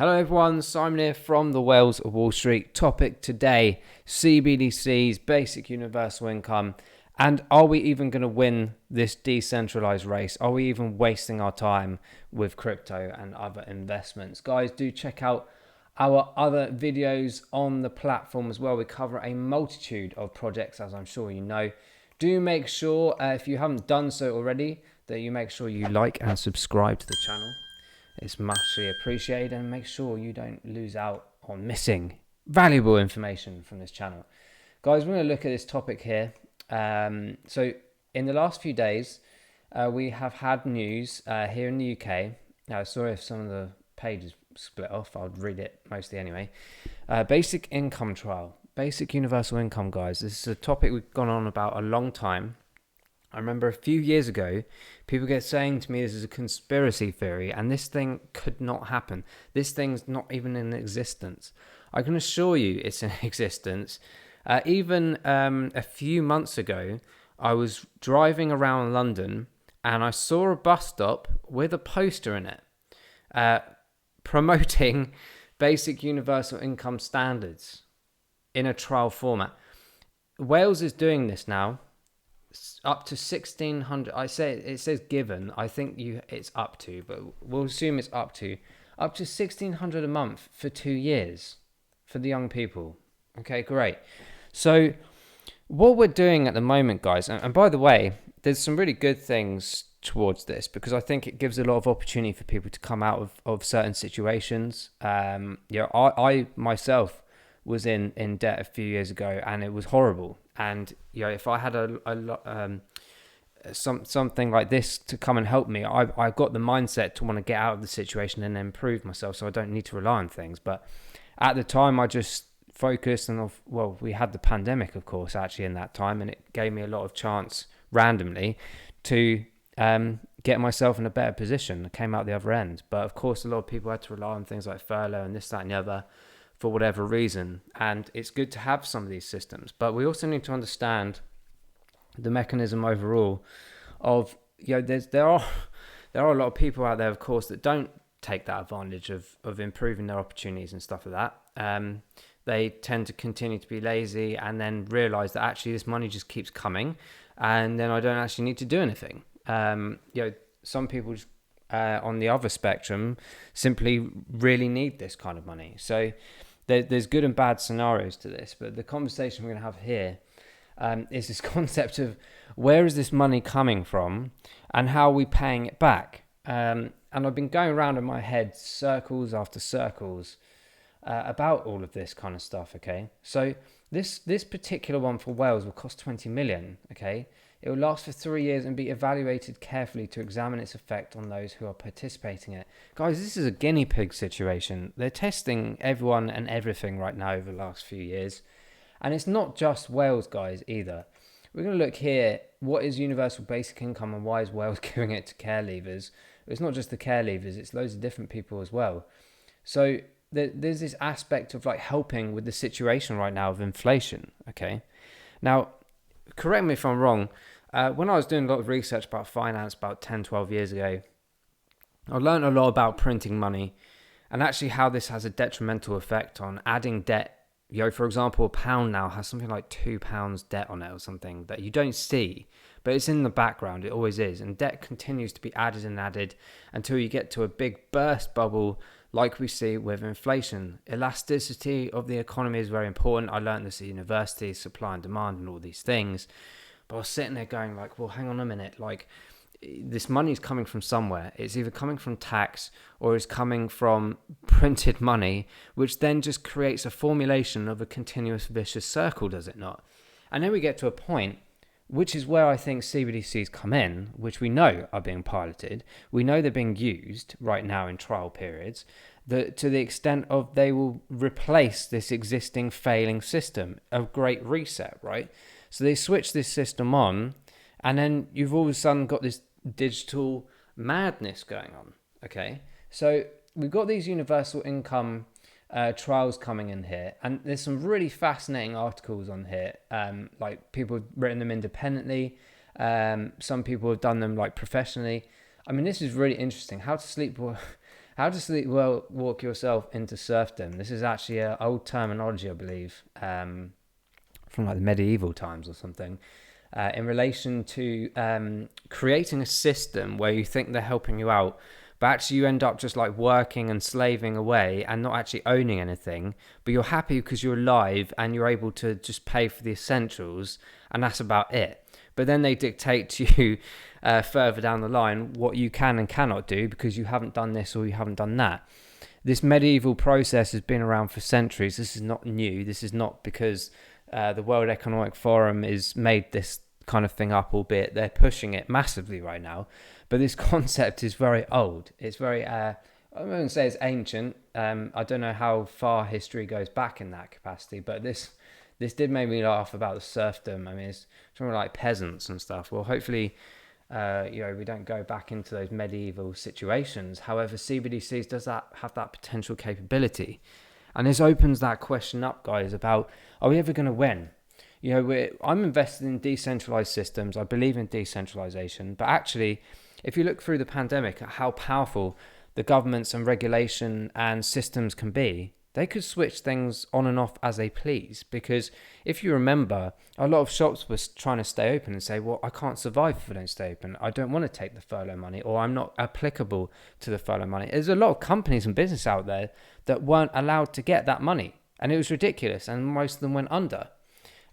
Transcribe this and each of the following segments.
Hello everyone, Simon here from the Whales of Wall Street. Topic today, CBDCs, basic universal income, and are we even going to win this decentralized race? Are we even wasting our time with crypto and other investments? Guys, do check out our other videos on the platform as well. We cover a multitude of projects, as I'm sure you know. Do make sure, if you haven't done so already, that you make sure you like and subscribe to the channel. It's muchly appreciated, and make sure you don't lose out on missing valuable information from this channel. Guys, we're going to look at this topic here. So in the last few days, we have had news here in the UK. Now, sorry if some of the pages split off. I'll read it mostly anyway. Basic income trial. Basic universal income, guys. This is a topic we've gone on about a long time. I remember a few years ago, people get saying to me this is a conspiracy theory and this thing could not happen. This thing's not even in existence. I can assure you it's in existence. Even a few months ago, I was driving around London and I saw a bus stop with a poster in it promoting basic universal income standards in a trial format. Wales is doing this now. Up to 1,600. I say it says given. I think it's up to, but we'll assume it's up to 1,600 a month for 2 years for the young people. Okay, great. So what we're doing at the moment, guys, and by the way, there's some really good things towards this because I think it gives a lot of opportunity for people to come out of certain situations. I myself was in debt a few years ago and it was horrible. And if I had something like this to come and help me, I got the mindset to want to get out of the situation and improve myself, so I don't need to rely on things. But at the time, I just focused on we had the pandemic, of course, actually in that time, and it gave me a lot of chance randomly to get myself in a better position. I came out the other end, but of course, a lot of people had to rely on things like furlough and this, that, and the other, for whatever reason, and it's good to have some of these systems, but we also need to understand the mechanism overall of there are a lot of people out there, of course, that don't take that advantage of improving their opportunities and stuff like that. They tend to continue to be lazy and then realize that actually this money just keeps coming and then I don't actually need to do anything. Some people just, on the other spectrum simply really need this kind of money. So there's good and bad scenarios to this, but the conversation we're going to have here is this concept of where is this money coming from and how are we paying it back? And I've been going around in my head circles after circles about all of this kind of stuff, okay? So this particular one for Wales will cost 20 million, okay? It will last for 3 years and be evaluated carefully to examine its effect on those who are participating in it. Guys, this is a guinea pig situation. They're testing everyone and everything right now over the last few years. And it's not just Wales, guys, either. We're going to look here, what is universal basic income and why is Wales giving it to care leavers? It's not just the care leavers, it's loads of different people as well. So there's this aspect of like helping with the situation right now of inflation, okay? Now, correct me if I'm wrong, when I was doing a lot of research about finance about 10, 12 years ago, I learned a lot about printing money and actually how this has a detrimental effect on adding debt. For example, a pound now has something like £2 debt on it or something that you don't see, but it's in the background, it always is. And debt continues to be added and added until you get to a big burst bubble like we see with inflation. Elasticity of the economy is very important. I learned this at university, supply and demand and all these things. But I was sitting there going like, well, hang on a minute. Like, this money is coming from somewhere. It's either coming from tax or it's coming from printed money, which then just creates a formulation of a continuous vicious circle, does it not? And then we get to a point, which is where I think CBDCs come in, which we know are being piloted. We know they're being used right now in trial periods, to the extent of they will replace this existing failing system of Great Reset, right? So they switch this system on, and then you've all of a sudden got this digital madness going on, okay? So we've got these universal income trials coming in here, and there's some really fascinating articles on here. Like people have written them independently. Some people have done them like professionally. I mean, this is really interesting. How to walk yourself into serfdom. This is actually an old terminology, I believe, from like the medieval times or something, in relation to creating a system where you think they're helping you out, but actually you end up just like working and slaving away and not actually owning anything, but you're happy because you're alive and you're able to just pay for the essentials, and that's about it. But then they dictate to you further down the line what you can and cannot do because you haven't done this or you haven't done that. This medieval process has been around for centuries. This is not new. This is not because the World Economic Forum has made this kind of thing up, albeit they're pushing it massively right now. But this concept is very old. It's very, I wouldn't say it's ancient. I don't know how far history goes back in that capacity, but this did make me laugh about the serfdom. I mean, it's something like peasants and stuff. Well, hopefully, we don't go back into those medieval situations. However, CBDCs does that have that potential capability. And this opens that question up, guys, about, are we ever going to win? I'm invested in decentralized systems. I believe in decentralization. But actually, if you look through the pandemic at how powerful the governments and regulation and systems can be, they could switch things on and off as they please. Because if you remember, a lot of shops were trying to stay open and say, well, I can't survive if I don't stay open. I don't want to take the furlough money, or I'm not applicable to the furlough money. There's a lot of companies and business out there that weren't allowed to get that money. And it was ridiculous. And most of them went under.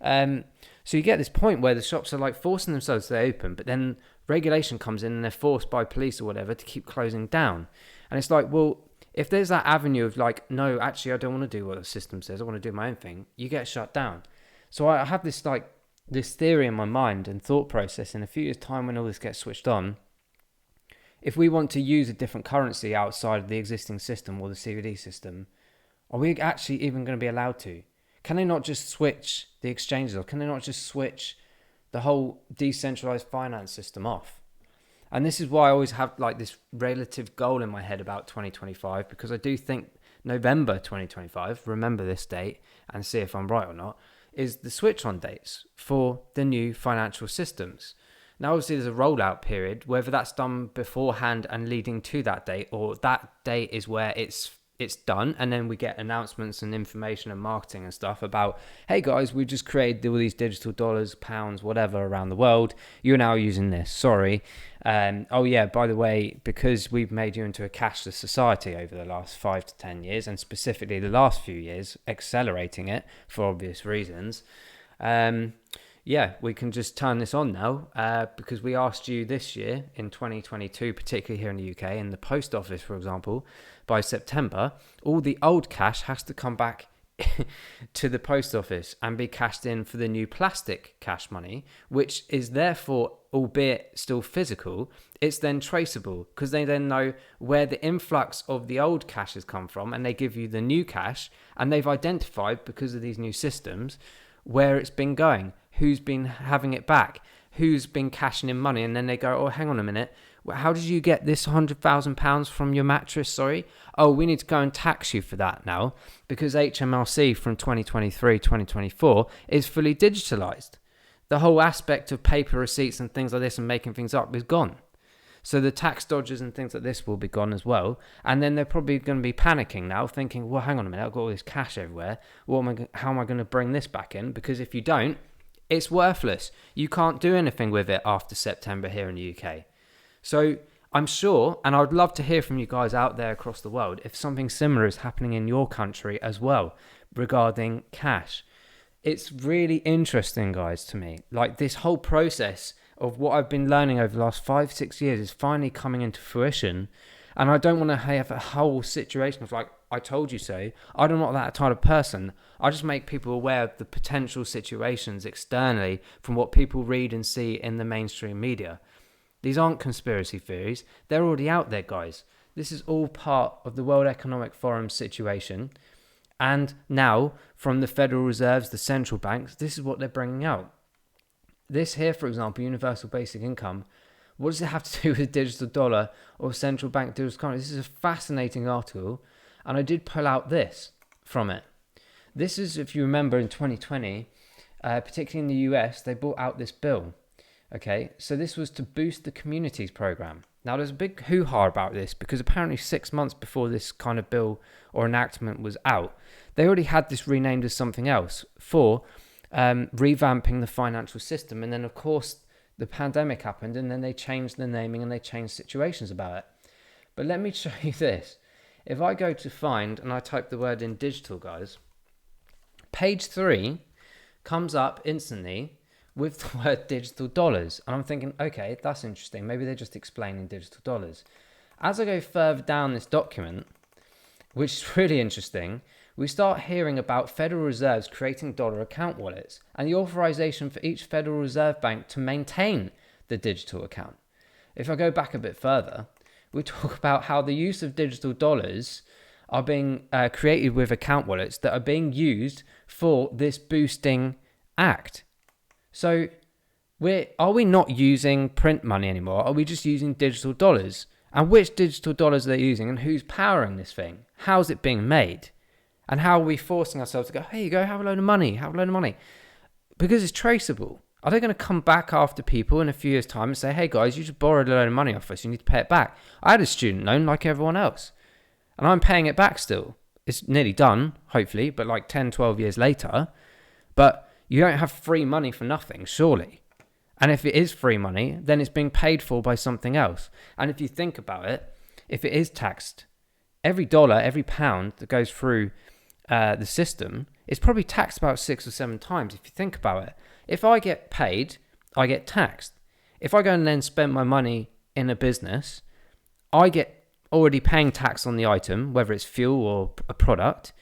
So you get this point where the shops are like forcing themselves to stay open, but then regulation comes in and they're forced by police or whatever to keep closing down. And it's like, well, if there's that avenue of like, no, actually, I don't want to do what the system says, I want to do my own thing, you get shut down. So I have this theory in my mind and thought process. In a few years' time, when all this gets switched on, if we want to use a different currency outside of the existing system or the CBD system, are we actually even going to be allowed to? Can they not just switch the exchanges off? Can they not just switch the whole decentralized finance system off? And this is why I always have like this relative goal in my head about 2025, because I do think November 2025, remember this date and see if I'm right or not, is the switch on dates for the new financial systems. Now, obviously, there's a rollout period, whether that's done beforehand and leading to that date, or that date is where it's done, and then we get announcements and information and marketing and stuff about, hey guys, we just created all these digital dollars, pounds, whatever around the world. You're now using this. Sorry. Oh yeah, by the way, because we've made you into a cashless society over the last 5 to 10 years, and specifically the last few years, accelerating it for obvious reasons. We can just turn this on now because we asked you this year in 2022, particularly here in the UK, in the post office, for example, by September, all the old cash has to come back to the post office and be cashed in for the new plastic cash money, which is therefore, albeit still physical, it's then traceable because they then know where the influx of the old cash has come from, and they give you the new cash, and they've identified, because of these new systems, where it's been going, who's been having it back, who's been cashing in money, and then they go, oh, hang on a minute, how did you get this £100,000 from your mattress, sorry? Oh, we need to go and tax you for that now, because HMRC from 2023, 2024 is fully digitalised. The whole aspect of paper receipts and things like this and making things up is gone. So the tax dodgers and things like this will be gone as well. And then they're probably going to be panicking now, thinking, well, hang on a minute, I've got all this cash everywhere. How am I going to bring this back in? Because if you don't, it's worthless. You can't do anything with it after September here in the UK. So I'm sure, and I'd love to hear from you guys out there across the world, if something similar is happening in your country as well regarding cash. It's really interesting, guys, to me. Like, this whole process of what I've been learning over the last 5-6 years is finally coming into fruition. And I don't want to have a whole situation of like, I told you so. I'm not that type of person. I just make people aware of the potential situations externally from what people read and see in the mainstream media. These aren't conspiracy theories. They're already out there, guys. This is all part of the World Economic Forum situation. And now, from the Federal Reserves, the central banks, this is what they're bringing out. This here, for example, universal basic income, what does it have to do with digital dollar or central bank digital currency? This is a fascinating article, and I did pull out this from it. This is, if you remember, in 2020, particularly in the US, they brought out this bill. Okay, so this was to boost the communities program. Now, there's a big hoo-ha about this because apparently 6 months before this kind of bill or enactment was out, they already had this renamed as something else for revamping the financial system. And then, of course, the pandemic happened and then they changed the naming and they changed situations about it. But let me show you this. If I go to find and I type the word in digital, guys, page 3 comes up instantly with the word digital dollars. And I'm thinking, okay, that's interesting. Maybe they're just explaining digital dollars. As I go further down this document, which is really interesting, we start hearing about Federal Reserves creating dollar account wallets and the authorization for each Federal Reserve Bank to maintain the digital account. If I go back a bit further, we talk about how the use of digital dollars are being created with account wallets that are being used for this boosting act. So are we not using print money anymore? Are we just using digital dollars? And which digital dollars are they using and who's powering this thing? How's it being made? And how are we forcing ourselves to go, hey, you go have a load of money, because it's traceable. Are they going to come back after people in a few years' time and say, hey guys, you just borrowed a load of money off us, you need to pay it back? I had a student loan like everyone else, and I'm paying it back still. It's nearly done, hopefully, but like 10, 12 years later. But you don't have free money for nothing, surely. And if it is free money, then it's being paid for by something else. And if you think about it, if it is taxed, every dollar, every pound that goes through the system is probably taxed about 6 or 7 times, if you think about it. If I get paid, I get taxed. If I go and then spend my money in a business, I get already paying tax on the item, whether it's fuel or a product.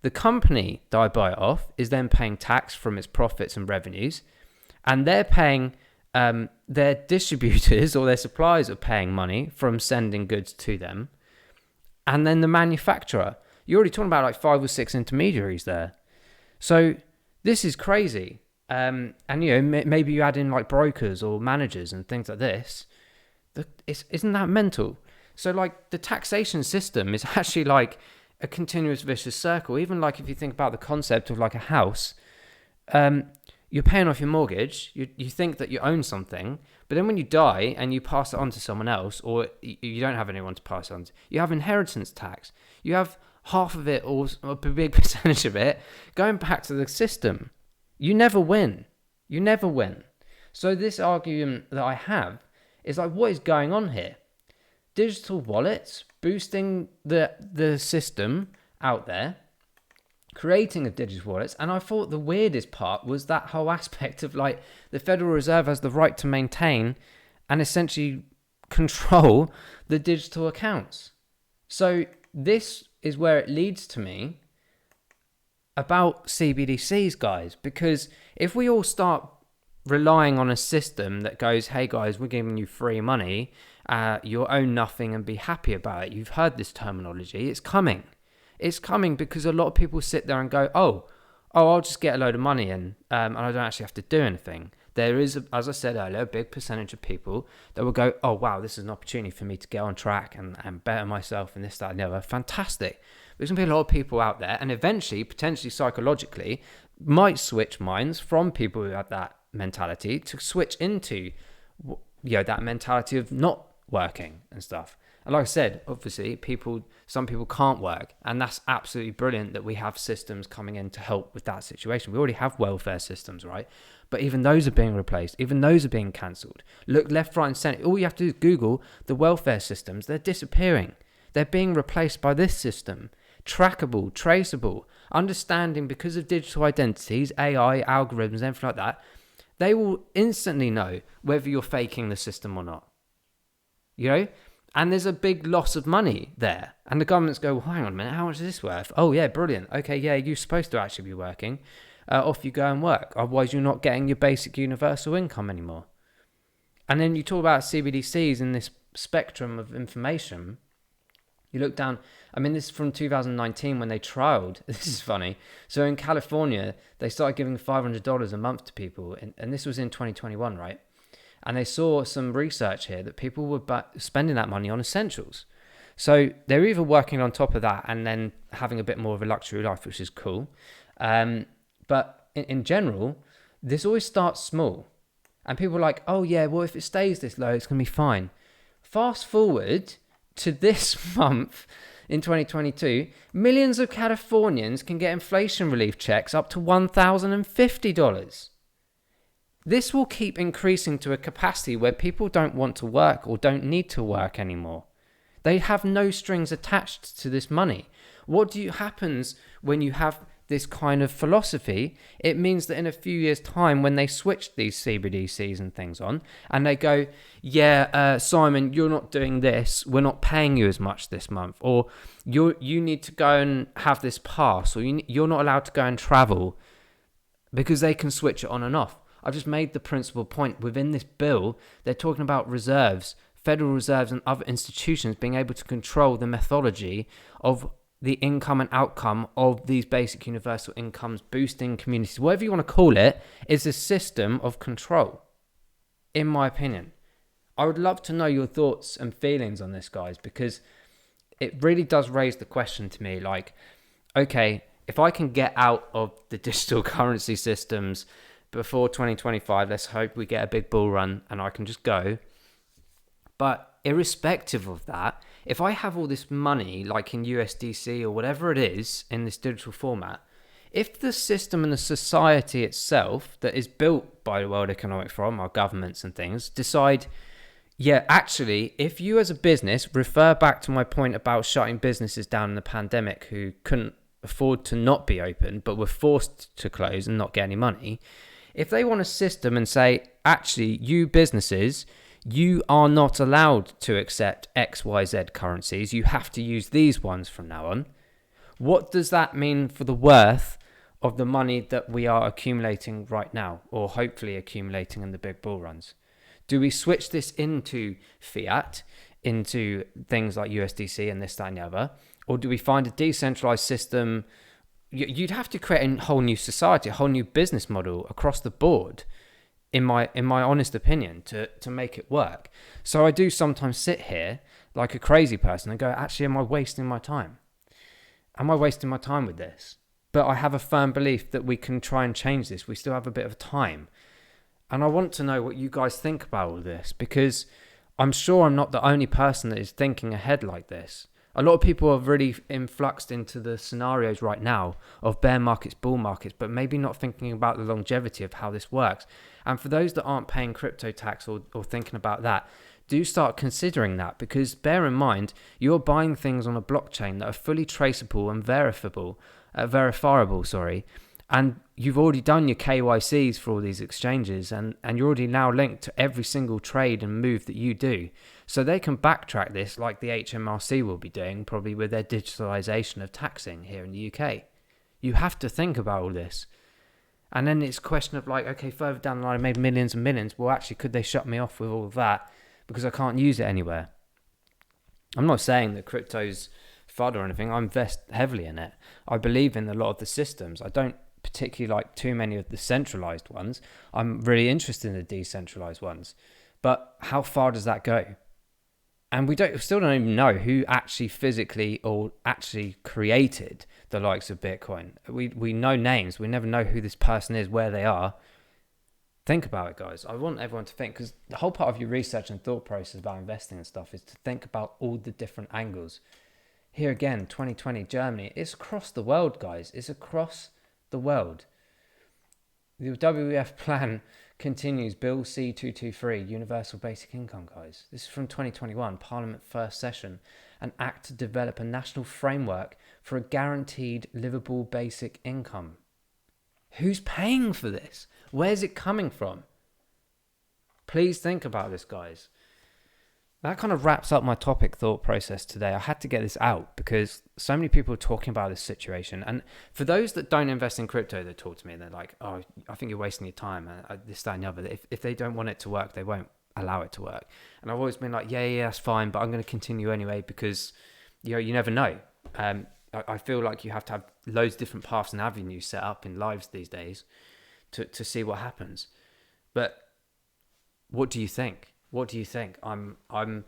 The company that I buy it off is then paying tax from its profits and revenues, and they're paying their distributors or their suppliers are paying money from sending goods to them. And then the manufacturer, you're already talking about like 5 or 6 intermediaries there. So this is crazy. And you know, maybe you add in like brokers or managers and things like this. Isn't that mental? So like the taxation system is actually like a continuous vicious circle. Even like if you think about the concept of like a house, you're paying off your mortgage. You think that you own something, but then when you die and you pass it on to someone else, or you don't have anyone to pass it on to, you have inheritance tax. You have half of it or a big percentage of it going back to the system. You never win. You never win. So this argument that I have is like, what is going on here? Digital wallets boosting the system out there, creating a digital wallets. And I thought the weirdest part was that whole aspect of like the Federal Reserve has the right to maintain and essentially control the digital accounts. So this is where it leads to me about CBDCs, guys, because if we all start relying on a system that goes, hey guys, we're giving you free money, you'll own nothing and be happy about it. You've heard this terminology. It's coming. It's coming because a lot of people sit there and go, oh, I'll just get a load of money in and I don't actually have to do anything. There is, as I said earlier, a big percentage of people that will go, oh, wow, this is an opportunity for me to get on track and better myself and this, that, and the other. Fantastic. There's going to be a lot of people out there and eventually, potentially psychologically, might switch minds from people who have that mentality to switch into, that mentality of not working and stuff. And like I said, obviously, some people can't work. And that's absolutely brilliant that we have systems coming in to help with that situation. We already have welfare systems, right? But even those are being replaced. Even those are being cancelled. Look left, right, and centre. All you have to do is Google the welfare systems. They're disappearing. They're being replaced by this system. Trackable, traceable, understanding because of digital identities, AI, algorithms, everything like that. They will instantly know whether you're faking the system or not. You know? And there's a big loss of money there. And the governments go, well, hang on a minute, how much is this worth? Oh, yeah, brilliant. Okay, yeah, you're supposed to actually be working. Off you go and work. Otherwise, you're not getting your basic universal income anymore. And then you talk about CBDCs in this spectrum of information. You look down, this is from 2019 when they trialed. This is funny. So in California, they started giving $500 a month to people. And this was in 2021, right? And they saw some research here that people were spending that money on essentials. So they're either working on top of that and then having a bit more of a luxury life, which is cool. But in general, this always starts small. And people are like, oh yeah, well, if it stays this low, it's going to be fine. Fast forward to this month in 2022, millions of Californians can get inflation relief checks up to $1,050. This will keep increasing to a capacity where people don't want to work or don't need to work anymore. They have no strings attached to this money. What happens when you have this kind of philosophy? It means that in a few years' time, when they switch these CBDCs and things on, and they go, Simon, you're not doing this, we're not paying you as much this month, or you need to go and have this pass, or you're not allowed to go and travel, because they can switch it on and off. I've just made the principal point. Within this bill, they're talking about reserves, Federal Reserves and other institutions being able to control the methodology of the income and outcome of these basic universal incomes, boosting communities, whatever you want to call it, is a system of control, in my opinion. I would love to know your thoughts and feelings on this, guys, because it really does raise the question to me, like, okay, if I can get out of the digital currency systems before 2025, let's hope we get a big bull run and I can just go. But irrespective of that, if I have all this money, like in USDC or whatever it is, in this digital format, if the system and the society itself that is built by the World Economic Forum, our governments and things, decide, actually, if you as a business, refer back to my point about shutting businesses down in the pandemic who couldn't afford to not be open, but were forced to close and not get any money, if they want a system and say, actually, you businesses, you are not allowed to accept XYZ currencies, you have to use these ones from now on, what does that mean for the worth of the money that we are accumulating right now, or hopefully accumulating in the big bull runs? Do we switch this into fiat, into things like USDC and this, that, and the other? Or do we find a decentralized system? You'd have to create a whole new society, a whole new business model across the board, in my honest opinion, to make it work. So I do sometimes sit here like a crazy person and go, actually, am I wasting my time? Am I wasting my time with this? But I have a firm belief that we can try and change this. We still have a bit of time. And I want to know what you guys think about all this, because I'm sure I'm not the only person that is thinking ahead like this. A lot of people are really influxed into the scenarios right now of bear markets, bull markets, but maybe not thinking about the longevity of how this works. And for those that aren't paying crypto tax or thinking about that, do start considering that, because bear in mind, you're buying things on a blockchain that are fully traceable and verifiable, and you've already done your KYCs for all these exchanges, and you're already now linked to every single trade and move that you do. So they can backtrack this like the HMRC will be doing, probably with their digitalization of taxing here in the UK. You have to think about all this. And then it's a question of like, okay, further down the line, I made millions and millions. Well, actually, could they shut me off with all of that because I can't use it anywhere? I'm not saying that crypto's FUD or anything. I invest heavily in it. I believe in a lot of the systems. I don't particularly like too many of the centralized ones. I'm really interested in the decentralized ones. But how far does that go? And we still don't even know who actually physically or actually created the likes of Bitcoin. We know names. We never know who this person is, where they are. Think about it, guys. I want everyone to think, because the whole part of your research and thought process about investing and stuff is to think about all the different angles. Here again, 2020, Germany. It's across the world, guys. It's across the world. The WEF plan continues. Bill C-223, Universal Basic Income, guys. This is from 2021, Parliament first session. An act to develop a national framework for a guaranteed livable basic income. Who's paying for this? Where's it coming from? Please think about this, guys. That kind of wraps up my topic thought process today. I had to get this out because so many people are talking about this situation. And for those that don't invest in crypto, they talk to me and they're like, oh, I think you're wasting your time. This, that, and the other. If they don't want it to work, they won't allow it to work. And I've always been like, yeah, that's fine, but I'm going to continue anyway because, you never know. I feel like you have to have loads of different paths and avenues set up in lives these days to see what happens. But what do you think? What do you think? I'm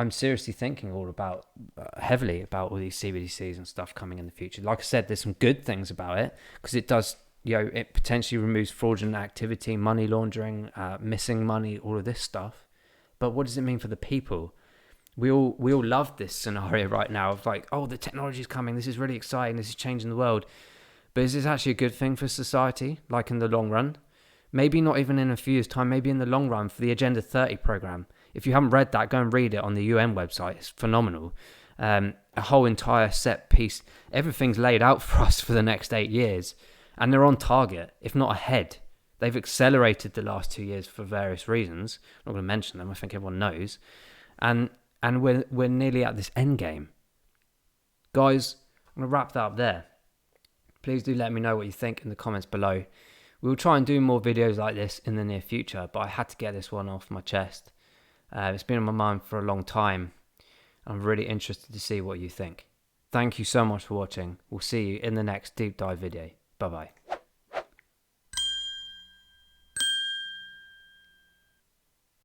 seriously thinking all about heavily about all these CBDCs and stuff coming in the future. Like I said, there's some good things about it because it does, it potentially removes fraudulent activity, money laundering, missing money, all of this stuff. But what does it mean for the people? we all love this scenario right now of like, oh, the technology's coming, this is really exciting, this is changing the world. But is this actually a good thing for society, like in the long run? Maybe not even in a few years' time, maybe in the long run for the Agenda 30 program. If you haven't read that, go and read it on the UN website. It's phenomenal. A whole entire set piece. Everything's laid out for us for the next 8 years. And they're on target, if not ahead. They've accelerated the last 2 years for various reasons. I'm not going to mention them. I think everyone knows. And we're nearly at this end game. Guys, I'm going to wrap that up there. Please do let me know what you think in the comments below. We'll try and do more videos like this in the near future, but I had to get this one off my chest. It's been on my mind for a long time. I'm really interested to see what you think. Thank you so much for watching. We'll see you in the next deep dive video. Bye bye.